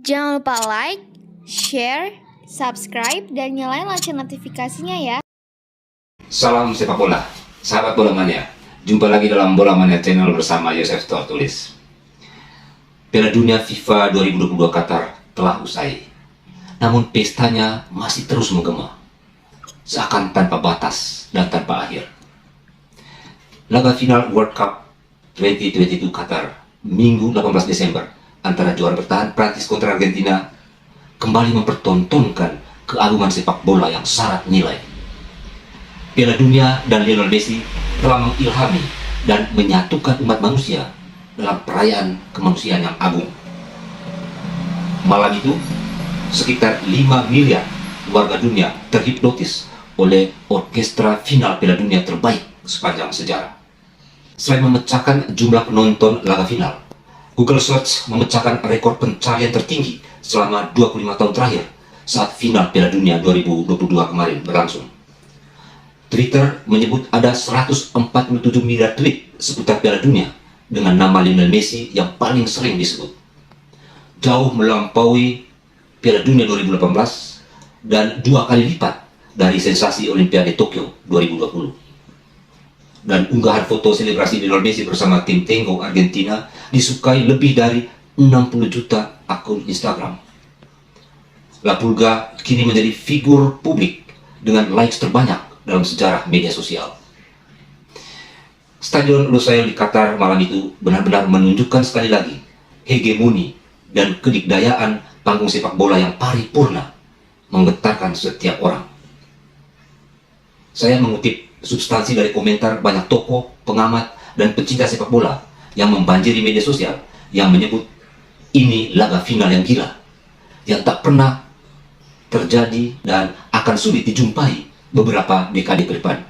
Jangan lupa like, share, subscribe, dan nyalain lonceng notifikasinya ya. Salam sepak bola, sahabat bola mania. Jumpa lagi dalam Bola Mania Channel bersama Yosef Tortulis. Piala Dunia FIFA 2022 Qatar telah usai, namun pestanya masih terus menggema, seakan tanpa batas dan tanpa akhir. Laga final World Cup 2022 Qatar, Minggu 18 Desember, antara juara bertahan Prancis kontra Argentina, kembali mempertontonkan keagungan sepak bola yang syarat nilai. Piala Dunia dan Lionel Messi telah mengilhami dan menyatukan umat manusia dalam perayaan kemanusiaan yang agung. Malam itu, sekitar 5 miliar warga dunia terhipnotis oleh orkestra final Piala Dunia terbaik sepanjang sejarah. Selain memecahkan jumlah penonton laga final, Google Search memecahkan rekor pencarian tertinggi selama 25 tahun terakhir saat final Piala Dunia 2022 kemarin berlangsung. Twitter menyebut ada 147 miliar tweet seputar Piala Dunia dengan nama Lionel Messi yang paling sering disebut, jauh melampaui Piala Dunia 2018 dan 2 kali lipat dari sensasi Olimpiade Tokyo 2020. Dan unggahan foto selebrasi Lionel Messi bersama tim Tango Argentina disukai lebih dari 60 juta akun Instagram. La Pulga kini menjadi figur publik dengan likes terbanyak dalam sejarah media sosial. Stadion Lusail di Qatar malam itu benar-benar menunjukkan sekali lagi hegemoni dan kedikdayaan panggung sepak bola yang paripurna, menggetarkan setiap orang. Saya mengutip substansi dari komentar banyak tokoh, pengamat, dan pecinta sepak bola yang membanjiri media sosial yang menyebut ini laga final yang gila, yang tak pernah terjadi dan akan sulit dijumpai beberapa dekade ke depan.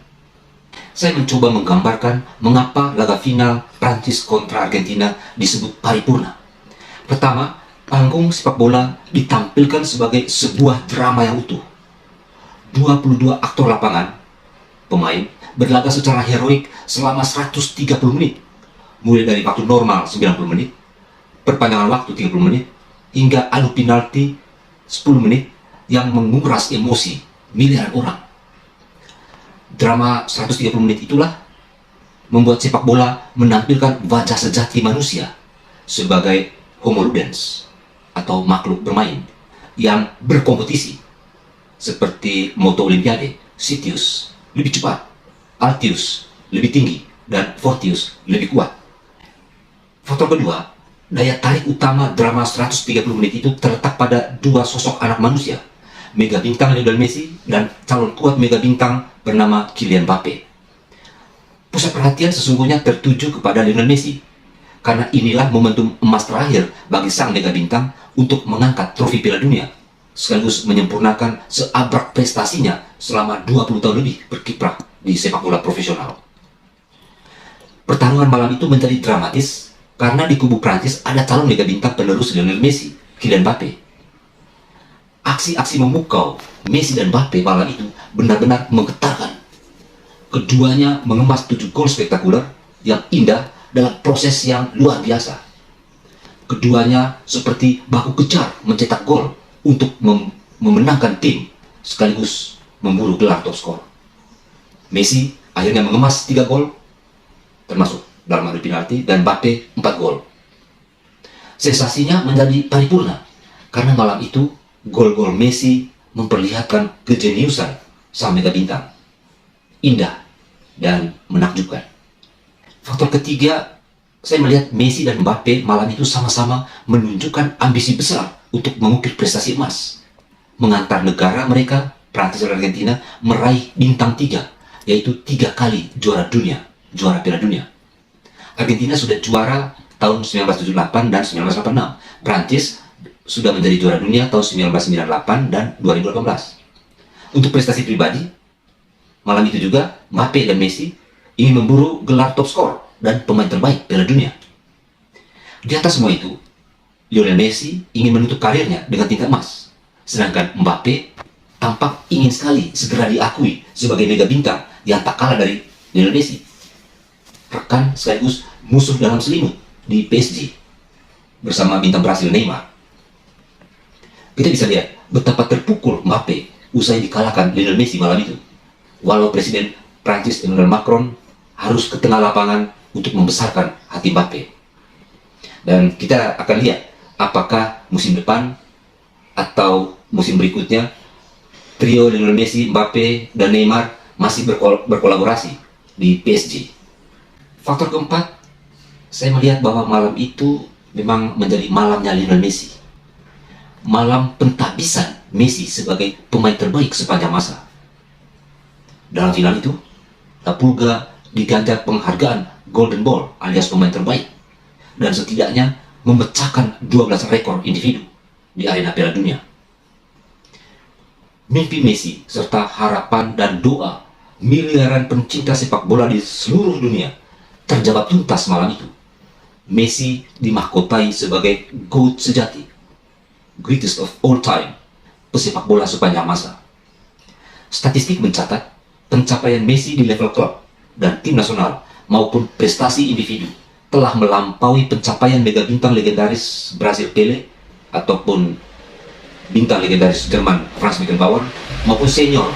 Saya mencoba menggambarkan mengapa laga final Prancis kontra Argentina disebut paripurna. Pertama, panggung sepak bola ditampilkan sebagai sebuah drama yang utuh. 22 aktor lapangan, pemain, berlaga secara heroik selama 130 menit, mulai dari waktu normal 90 menit, perpanjangan waktu 30 menit, hingga adu penalti 10 menit yang menguras emosi miliaran orang. Drama 130 menit itulah membuat sepak bola menampilkan wajah sejati manusia sebagai homo ludens atau makhluk bermain yang berkompetisi, seperti moto Olimpiade, Citius lebih cepat, Altius lebih tinggi, dan Fortius lebih kuat. Faktor kedua, daya tarik utama drama 130 menit itu terletak pada dua sosok anak manusia, mega bintang Lionel Messi dan calon kuat mega bintang bernama Kylian Mbappe. Pusat perhatian sesungguhnya tertuju kepada Lionel Messi, karena inilah momentum emas terakhir bagi sang mega bintang untuk mengangkat trofi Piala Dunia, sekaligus menyempurnakan seabrak prestasinya selama 20 tahun lebih berkiprah di sepak bola profesional. Pertarungan malam itu menjadi dramatis karena di kubu Prancis ada calon mega bintang penerus Lionel Messi, Kylian Mbappe. Aksi-aksi memukau Messi dan Mbappe malam itu benar-benar menggetarkan. Keduanya mengemas 7 gol spektakuler yang indah dalam proses yang luar biasa. Keduanya seperti baku kejar mencetak gol untuk memenangkan tim sekaligus memburu gelar top skor. Messi akhirnya mengemas 3 gol termasuk dalam adu penalti, dan Mbappe 4 gol. Sensasinya menjadi paripurna karena malam itu gol-gol Messi memperlihatkan kejeniusan sang mega bintang, indah dan menakjubkan. Faktor ketiga, saya melihat Messi dan Mbappe malam itu sama-sama menunjukkan ambisi besar untuk mengukir prestasi emas, mengantar negara mereka, Prancis dan Argentina, meraih bintang 3, yaitu 3 kali juara dunia, juara Piala Dunia. Argentina sudah juara tahun 1978 dan 1986. Prancis sudah menjadi juara dunia tahun 1998 dan 2018. Untuk prestasi pribadi, malam itu juga Mbappe dan Messi ingin memburu gelar top skor dan pemain terbaik Piala Dunia. Di atas semua itu, Lionel Messi ingin menutup karirnya dengan tingkat emas, sedangkan Mbappe tampak ingin sekali segera diakui sebagai mega bintang yang tak kalah dari Lionel Messi, rekan sekaligus musuh dalam selimut di PSG bersama bintang Brasil Neymar. Kita bisa lihat betapa terpukul Mbappe usai dikalahkan Lionel Messi malam itu. Walau Presiden Prancis Emmanuel Macron harus ke tengah lapangan untuk membesarkan hati Mbappe. Dan kita akan lihat apakah musim depan atau musim berikutnya trio Lionel Messi, Mbappe, dan Neymar masih berkolaborasi di PSG. Faktor keempat, saya melihat bahwa malam itu memang menjadi malamnya Lionel Messi. Malam pentabisan Messi sebagai pemain terbaik sepanjang masa. Dalam final itu, La Pulga diganjar penghargaan Golden Ball alias pemain terbaik dan setidaknya memecahkan 12 rekor individu di arena Piala Dunia. Mimpi Messi serta harapan dan doa miliaran pencinta sepak bola di seluruh dunia terjawab tuntas malam itu. Messi dimahkotai sebagai GOAT sejati, greatest of all time, pesepak bola sepanjang masa. Statistik mencatat pencapaian Messi di level klub dan tim nasional maupun prestasi individu telah melampaui pencapaian mega bintang legendaris Brasil Pele ataupun bintang legendaris Jerman Franz Beckenbauer maupun senior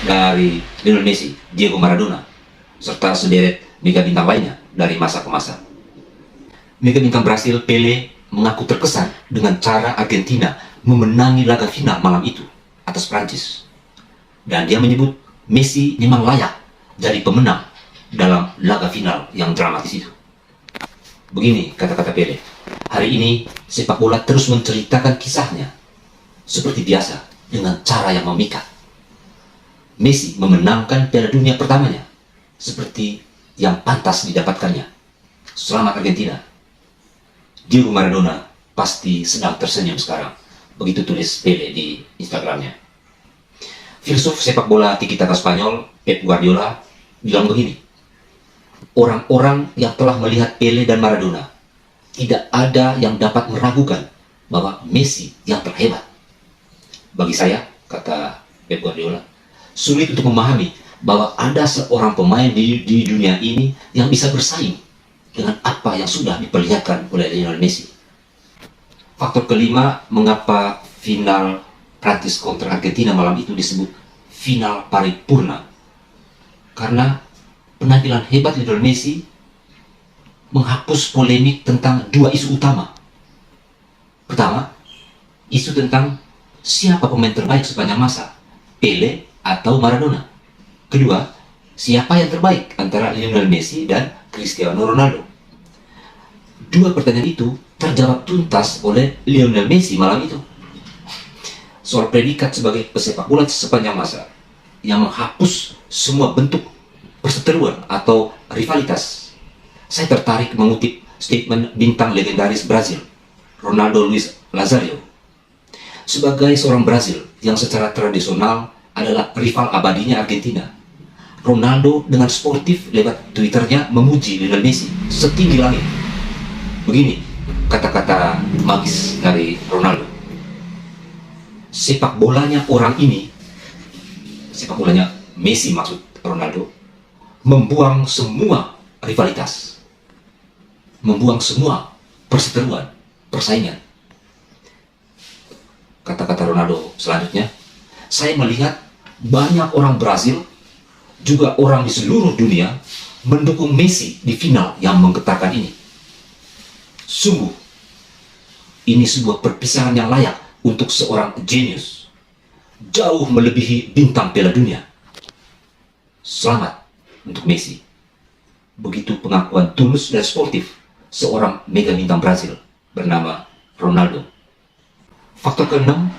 dari Lionel Messi, Diego Maradona, serta sederet mega bintang lainnya dari masa ke masa. Mega bintang Brasil Pele mengaku terkesan dengan cara Argentina memenangi laga final malam itu atas Prancis. Dan dia menyebut Messi memang layak jadi pemenang dalam laga final yang dramatis itu. Begini kata-kata Pele, hari ini sepak bola terus menceritakan kisahnya seperti biasa dengan cara yang memikat. Messi memenangkan Piala Dunia pertamanya seperti yang pantas didapatkannya. Selamat Argentina. Diego Maradona pasti sedang tersenyum sekarang. Begitu tulis Pele di Instagramnya. Filsuf sepak bola tiki-taka Spanyol, Pep Guardiola, bilang begini. Orang-orang yang telah melihat Pele dan Maradona, tidak ada yang dapat meragukan bahwa Messi yang terhebat. Bagi saya, kata Pep Guardiola, sulit untuk memahami bahwa ada seorang pemain di dunia ini yang bisa bersaing dengan apa yang sudah diperlihatkan oleh Lionel Messi. Faktor kelima, mengapa final Prancis kontra Argentina malam itu disebut final paripurna? Karena penampilan hebat Lionel Messi menghapus polemik tentang dua isu utama. Pertama, isu tentang siapa pemain terbaik sepanjang masa, Pele atau Maradona. Kedua, siapa yang terbaik antara Lionel Messi dan Cristiano Ronaldo. Dua pertanyaan itu terjawab tuntas oleh Lionel Messi malam itu. Soal predikat sebagai pesepak bola sepanjang masa yang menghapus semua bentuk perseteruan atau rivalitas, saya tertarik mengutip statement bintang legendaris Brazil, Ronaldo Luiz Nazario. Sebagai seorang Brazil yang secara tradisional adalah rival abadinya Argentina, Ronaldo dengan sportif lewat Twitternya memuji Lionel Messi setinggi langit. Begini kata-kata magis dari Ronaldo. Sepak bolanya orang ini, sepak bolanya Messi maksud Ronaldo, membuang semua rivalitas, membuang semua perseteruan, persaingan. Kata-kata Ronaldo selanjutnya, saya melihat banyak orang Brazil, juga orang di seluruh dunia mendukung Messi di final yang menggetarkan ini. Sungguh, ini sebuah perpisahan yang layak untuk seorang jenius, jauh melebihi bintang Piala Dunia. Selamat untuk Messi. Begitu pengakuan tulus dan sportif seorang mega bintang Brazil bernama Ronaldo. Faktor keenam,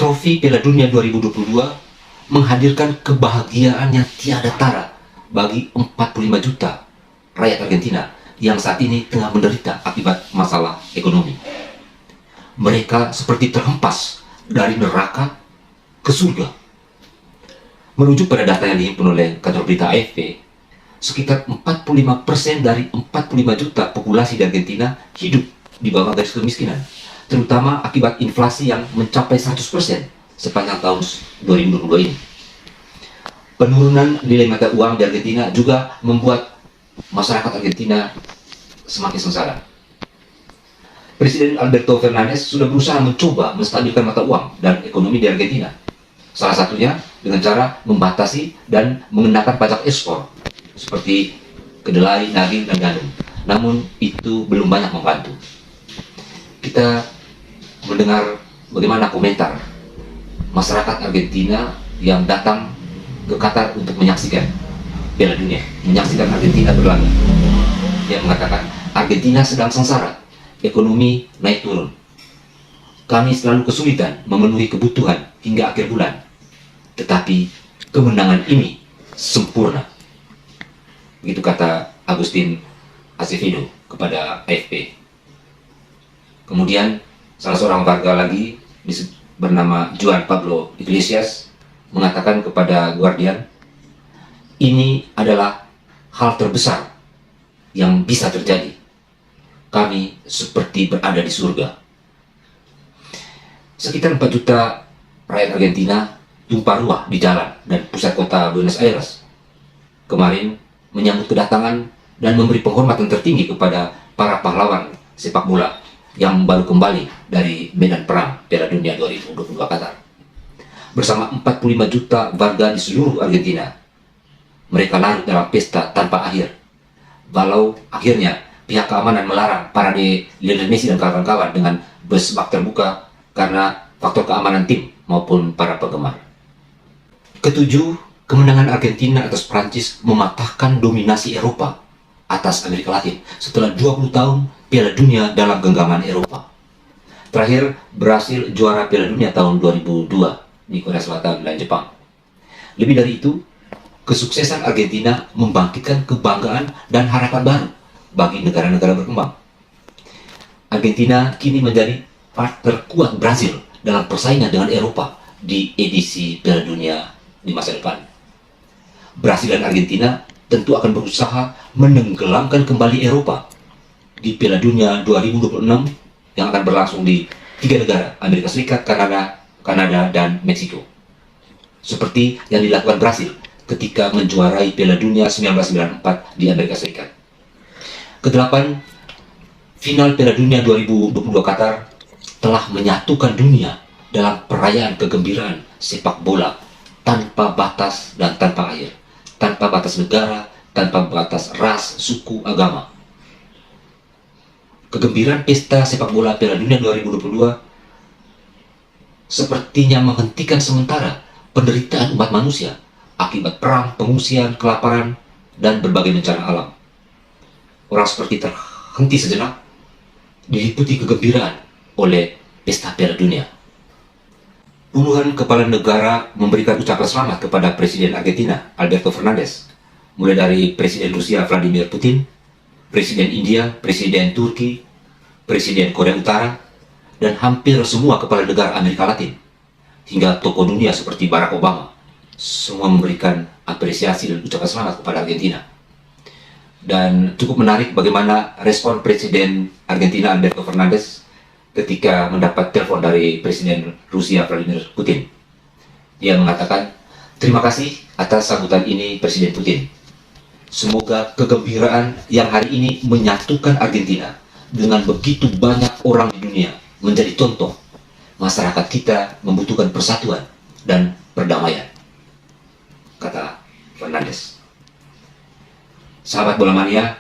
trofi Piala Dunia 2022 menghadirkan kebahagiaan yang tiada tara bagi 45 juta rakyat Argentina yang saat ini tengah menderita akibat masalah ekonomi. Mereka seperti terhempas dari neraka ke surga. Merujuk pada data yang dihimpun oleh kantor berita AFP, sekitar 45% dari 45 juta populasi di Argentina hidup di bawah garis kemiskinan, terutama akibat inflasi yang mencapai 100% sepanjang tahun 2022 ini. Penurunan nilai mata uang di Argentina juga membuat masyarakat Argentina semakin sengsara. Presiden Alberto Fernandez sudah berusaha mencoba menstabilkan mata uang dan ekonomi di Argentina. Salah satunya dengan cara membatasi dan mengenakan pajak ekspor seperti kedelai, daging, dan gandum. Namun itu belum banyak membantu. Kita mendengar bagaimana komentar masyarakat Argentina yang datang ke Qatar untuk menyaksikan Piala Dunia, menyaksikan Argentina berlaga. Dia mengatakan Argentina sedang sengsara, ekonomi naik turun. Kami selalu kesulitan memenuhi kebutuhan hingga akhir bulan. Tetapi kemenangan ini sempurna. Begitu kata Agustin Acevedo kepada AFP. Kemudian salah seorang warga lagi bernama Juan Pablo Iglesias mengatakan kepada Guardian, ini adalah hal terbesar yang bisa terjadi. Kami seperti berada di surga. Sekitar 4 juta rakyat Argentina tumpah ruah di jalan dan pusat kota Buenos Aires kemarin menyambut kedatangan dan memberi penghormatan tertinggi kepada para pahlawan sepak bola yang baru kembali dari medan perang Piala Dunia 2022 Qatar. Bersama 45 juta warga di seluruh Argentina, mereka larut dalam pesta tanpa akhir. Walau akhirnya pihak keamanan melarang parade Lionel Messi dan kawan-kawan dengan bus bak terbuka karena faktor keamanan tim maupun para penggemar. Ketujuh, kemenangan Argentina atas Prancis mematahkan dominasi Eropa atas Amerika Latin setelah 20 tahun Piala Dunia dalam genggaman Eropa. Terakhir, Brasil juara Piala Dunia tahun 2002 di Korea Selatan dan Jepang. Lebih dari itu, kesuksesan Argentina membangkitkan kebanggaan dan harapan baru bagi negara-negara berkembang. Argentina kini menjadi partner kuat Brasil dalam persaingan dengan Eropa di edisi Piala Dunia di masa depan. Brasil dan Argentina tentu akan berusaha menenggelamkan kembali Eropa di Piala Dunia 2026 yang akan berlangsung di 3 negara, Amerika Serikat, Kanada, dan Meksiko. Seperti yang dilakukan Brasil ketika menjuarai Piala Dunia 1994 di Amerika Serikat. Kedelapan, final Piala Dunia 2022 Qatar telah menyatukan dunia dalam perayaan kegembiraan sepak bola tanpa batas dan tanpa akhir, tanpa batas negara, tanpa batas ras, suku, agama. Kegembiraan pesta sepak bola Piala Dunia 2022 sepertinya menghentikan sementara penderitaan umat manusia akibat perang, pengungsian, kelaparan, dan berbagai bencana alam. Orang seperti terhenti sejenak, diliputi kegembiraan oleh pesta Piala Dunia. Puluhan kepala negara memberikan ucapan selamat kepada Presiden Argentina, Alberto Fernandez, mulai dari Presiden Rusia Vladimir Putin, Presiden India, Presiden Turki, Presiden Korea Utara, dan hampir semua kepala negara Amerika Latin, hingga tokoh dunia seperti Barack Obama, semua memberikan apresiasi dan ucapan selamat kepada Argentina. Dan cukup menarik bagaimana respon Presiden Argentina Alberto Fernandez ketika mendapat telepon dari Presiden Rusia Vladimir Putin. Dia mengatakan, terima kasih atas sambutan ini Presiden Putin. Semoga kegembiraan yang hari ini menyatukan Argentina dengan begitu banyak orang di dunia menjadi contoh. Masyarakat kita membutuhkan persatuan dan perdamaian, kata Fernandez. Sahabat bola mania,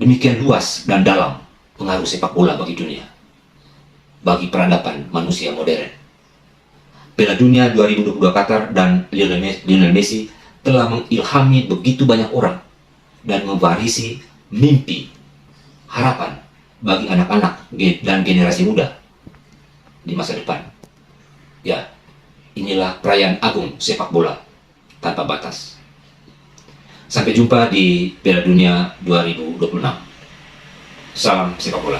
demikian luas dan dalam pengaruh sepak bola bagi dunia, bagi peradaban manusia modern. Piala Dunia 2022 Qatar dan Lionel Messi telah mengilhami begitu banyak orang dan mewarisi mimpi, harapan bagi anak-anak dan generasi muda di masa depan. Ya, inilah perayaan agung sepak bola tanpa batas. Sampai jumpa di Piala Dunia 2026. Salam sepak bola.